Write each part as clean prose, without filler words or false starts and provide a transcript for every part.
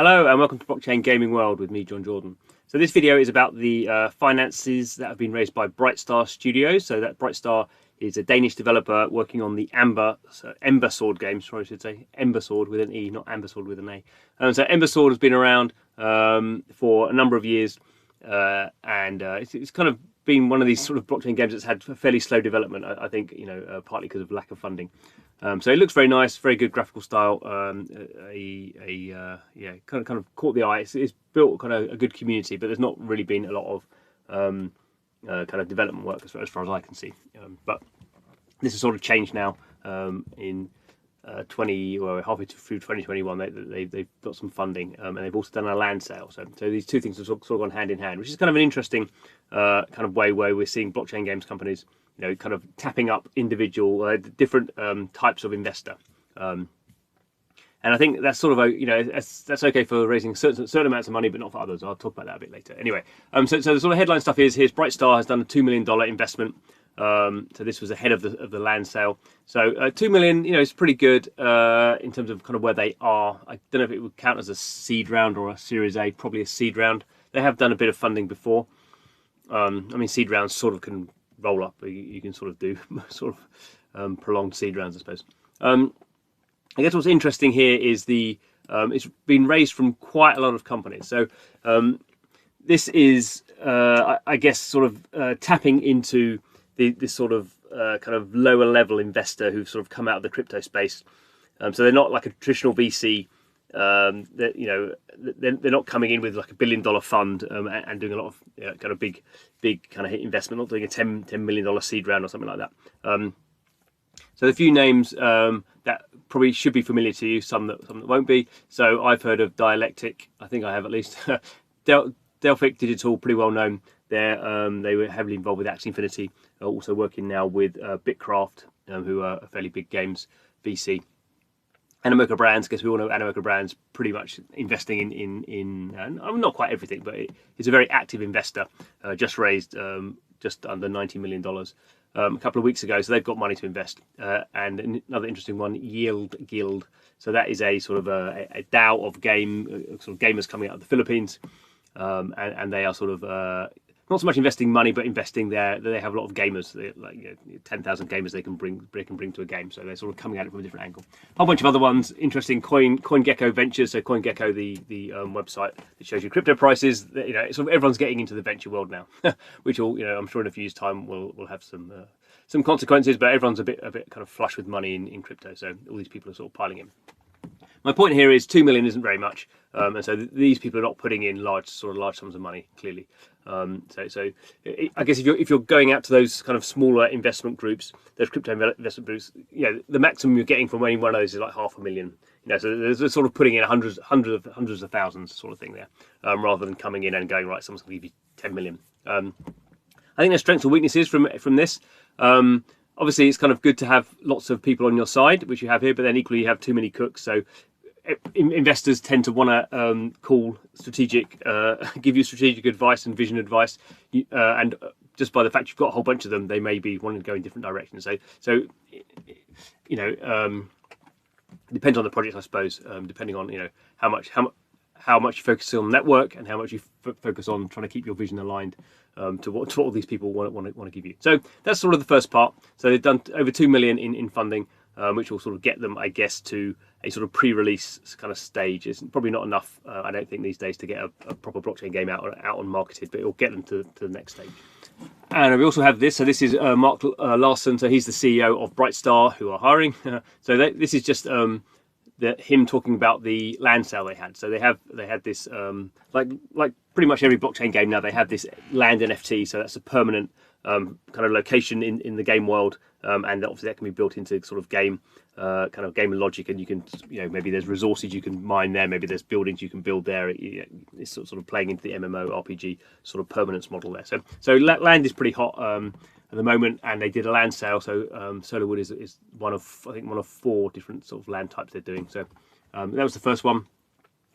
Hello and welcome to Blockchain Gaming World with me, John Jordan. So this video is about the finances that have been raised by BRIGHT STAR Studios. So that BRIGHT STAR is a Danish developer working on the Ember Sword game. Sorry, I should say Ember Sword with an E, not Amber Sword with an A. So Ember Sword has been around for a number of years, and it's kind of been one of these sort of blockchain games that's had a fairly slow development. I think partly because of lack of funding. So it looks very nice, very good graphical style. Yeah, kind of caught the eye. It's built kind of a good community, but there's not really been a lot of kind of development work as far as I can see. But this has sort of changed now in halfway through 2021. They've got some funding, and they've also done a land sale. So these two things have sort of gone hand in hand, which is kind of an interesting kind of way where we're seeing blockchain games companies, kind of tapping up individual different types of investor. And I think that's sort of that's okay for raising certain amounts of money, but not for others. I'll talk about that a bit later. Anyway, so the sort of headline stuff is here's BRIGHT STAR has done a $2 million investment. So this was ahead of the land sale. So 2 million, is pretty good in terms of kind of where they are. I don't know if it would count as a seed round or a Series A. Probably a seed round. They have done a bit of funding before. I mean, seed rounds sort of can roll up. You can sort of do sort of prolonged seed rounds, I suppose. I guess what's interesting here is it's been raised from quite a lot of companies. So this is, I guess, sort of tapping into this sort of kind of lower level investor who've sort of come out of the crypto space. So they're not like a traditional VC. They're not coming in with like $1 billion fund and doing a lot of kind of big kind of investment, not doing a $10 million seed round or something like that. So a few names that probably should be familiar to you, some that won't be. So I've heard of Dialectic. I think I have at least. Delphic Digital, pretty well known. They were heavily involved with Axie Infinity. Also working now with Bitcraft, who are a fairly big games VC. Animoca Brands, because we all know Animoca Brands pretty much investing in not quite everything, but it's a very active investor. Just raised just under $90 million a couple of weeks ago, so they've got money to invest. And another interesting one, Yield Guild. So that is a sort of a DAO of sort of gamers coming out of the Philippines, and they are sort of not so much investing money, but investing they have a lot of gamers, like 10,000 gamers they can bring to a game. So they're sort of coming at it from a different angle. A whole bunch of other ones, interesting. CoinGecko Ventures. So CoinGecko, the website that shows you crypto prices. Sort of everyone's getting into the venture world now, which will, I'm sure in a few years' time will have some consequences. But everyone's a bit kind of flush with money in crypto. So all these people are sort of piling in. My point here is 2 million isn't very much, and so these people are not putting in large sums of money, clearly. So I guess if you're going out to those kind of smaller investment groups, those crypto investment groups, the maximum you're getting from any one of those is like $500,000. So there's sort of putting in hundreds of thousands sort of thing there, rather than coming in and going, right, someone's going to give you 10 million. I think there's strengths and weaknesses from this. Obviously, it's kind of good to have lots of people on your side, which you have here, but then equally you have too many cooks. So investors tend to want to give you strategic advice and vision advice, and just by the fact you've got a whole bunch of them, they may be wanting to go in different directions. So it depends on the project, I suppose, depending on how much you focus on network and how much you focus on trying to keep your vision aligned to what all these people want to give you. So that's sort of the first part. So they've done over 2 million in funding, which will sort of get them, I guess, to a sort of pre-release kind of stage. It's probably not enough, I don't think, these days to get a proper blockchain game out and marketed, but it will get them to the next stage. And we also have this. So this is Mark Larson. So he's the CEO of BRIGHT STAR, who are hiring. So this is just him talking about the land sale they had. So they had this like pretty much every blockchain game now, they have this land NFT. So that's a permanent kind of location in the game world, and obviously that can be built into sort of game logic, and you can maybe there's resources you can mine there, maybe there's buildings you can build there. It's sort of playing into the MMO RPG sort of permanence model there. So land is pretty hot at the moment, and they did a land sale. So Solarwood is one of 4 different sort of land types they're doing. So that was the first one.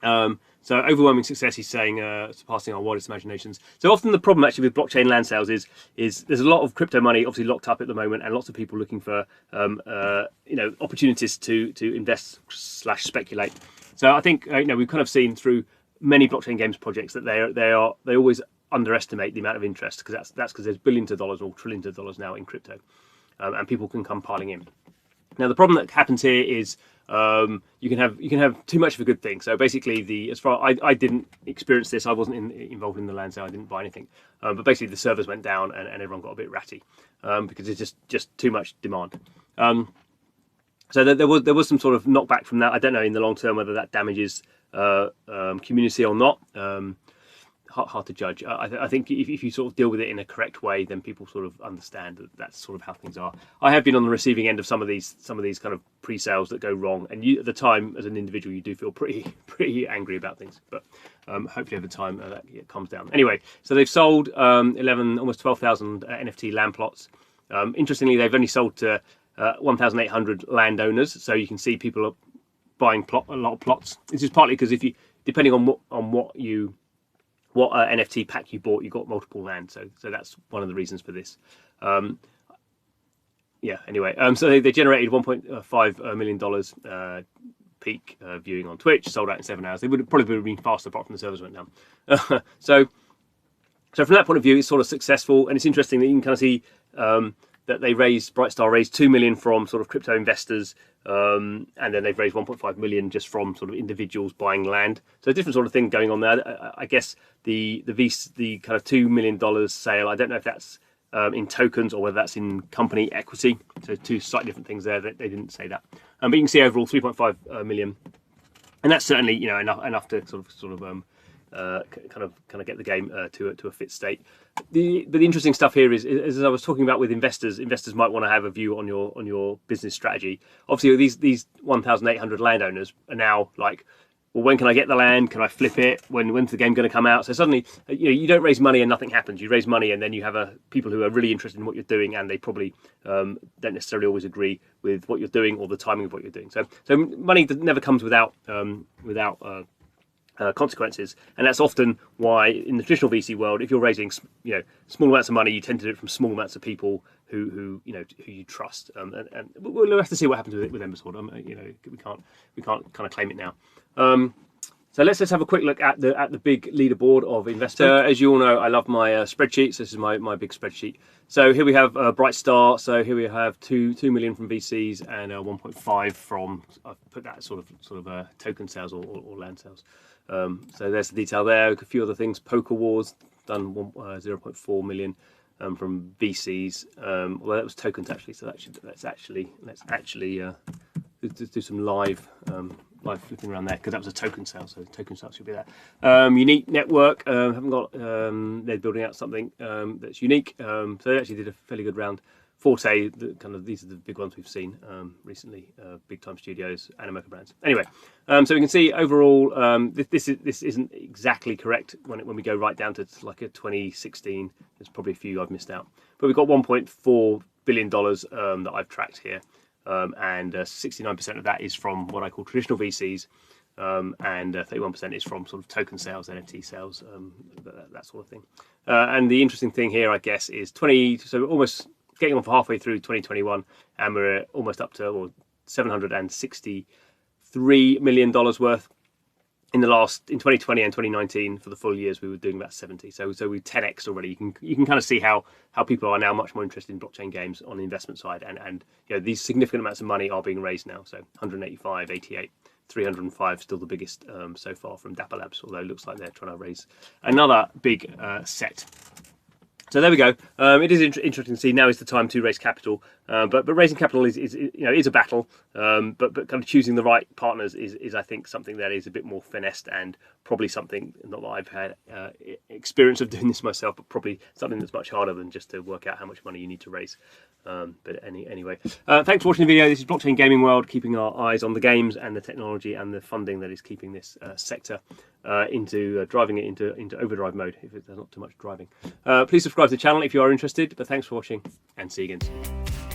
So overwhelming success, he's saying, surpassing our wildest imaginations. So often the problem actually with blockchain land sales is there's a lot of crypto money obviously locked up at the moment, and lots of people looking for opportunities to invest / speculate. So I think we've kind of seen through many blockchain games projects that they always underestimate the amount of interest, because that's because there's billions of dollars or trillions of dollars now in crypto, and people can come piling in. Now the problem that happens here is you can have too much of a good thing. So basically, I didn't experience this. I wasn't involved in the land sale. I didn't buy anything. But basically, the servers went down and everyone got a bit ratty because there's just too much demand. So there was some sort of knockback from that. I don't know in the long term whether that damages community or not. Hard to judge. I think if you sort of deal with it in a correct way, then people sort of understand that that's sort of how things are. I have been on the receiving end of some of these kind of pre-sales that go wrong, and at the time, as an individual, you do feel pretty angry about things. But hopefully, over time, that calms down. Anyway, so they've sold 11, almost 12,000 NFT land plots. Interestingly, they've only sold to 1,800 landowners, so you can see people are buying a lot of plots. This is partly because depending on what NFT pack you bought, you got multiple land, so that's one of the reasons for this. Anyway, so they generated $1.5 million peak viewing on Twitch, sold out in 7 hours. They would probably have been faster apart from the servers went down. So from that point of view, it's sort of successful, and it's interesting that you can kind of see that Bright Star raised 2 million from sort of crypto investors, and then they've raised 1.5 million just from sort of individuals buying land. So a different sort of thing going on there. I guess the kind of $2 million sale, I don't know if that's in tokens or whether that's in company equity. So two slightly different things there. They didn't say that. But you can see overall 3.5 million, and that's certainly enough to sort of kind of get the game to a fit state. But the interesting stuff here is, as I was talking about with investors might want to have a view on your business strategy. Obviously, these 1,800 landowners are now like, well, when can I get the land? Can I flip it? When's the game going to come out? So suddenly, you don't raise money and nothing happens. You raise money and then you have people who are really interested in what you're doing, and they probably don't necessarily always agree with what you're doing or the timing of what you're doing. So money never comes without consequences, and that's often why in the traditional VC world, if you're raising small amounts of money, you tend to do it from small amounts of people who you trust. And we'll have to see what happens with Ember Sword. We can't kind of claim it now. So let's just have a quick look at the big leaderboard of investment. As you all know, I love my spreadsheets. This is my big spreadsheet. So here we have Bright Star. So here we have 2 million from VCs and 1.5 from, I've put that sort of token sales or land sales. So there's the detail there. A few other things. Poker Wars done 0.4 million from VCs. Well, that was tokens actually. So let's actually do some live flipping around there, because that was a token sale. So token sales should be there. Unique Network haven't got. They're building out something that's unique. So they actually did a fairly good round. Forte, these are the big ones we've seen recently. Big time studios, Animoca brands. Anyway, so we can see overall this isn't exactly correct when we go right down to like a 2016. There's probably a few I've missed out, but we've got $1.4 billion that I've tracked here, and 69% of that is from what I call traditional VCs, and 31% is from sort of token sales, NFT sales, that sort of thing. And the interesting thing here, I guess, is so almost getting on for halfway through 2021, and we're almost up to $763 million worth. In 2020 and 2019, for the full years, we were doing about 70. So we 10x already. You can kind of see how people are now much more interested in blockchain games on the investment side, and these significant amounts of money are being raised now. So 185, 88, 305, still the biggest so far from Dapper Labs, although it looks like they're trying to raise another big set. So there we go. It is interesting to see now is the time to raise capital, but raising capital is a battle. But kind of choosing the right partners is I think something that is a bit more finessed, and probably something, not that I've had experience of doing this myself, but probably something that's much harder than just to work out how much money you need to raise. But anyway, thanks for watching the video. This is Blockchain Gaming World, keeping our eyes on the games and the technology and the funding that is keeping this sector driving it into overdrive mode, if there's not too much driving. Please subscribe to the channel if you are interested, but thanks for watching, and see you again soon.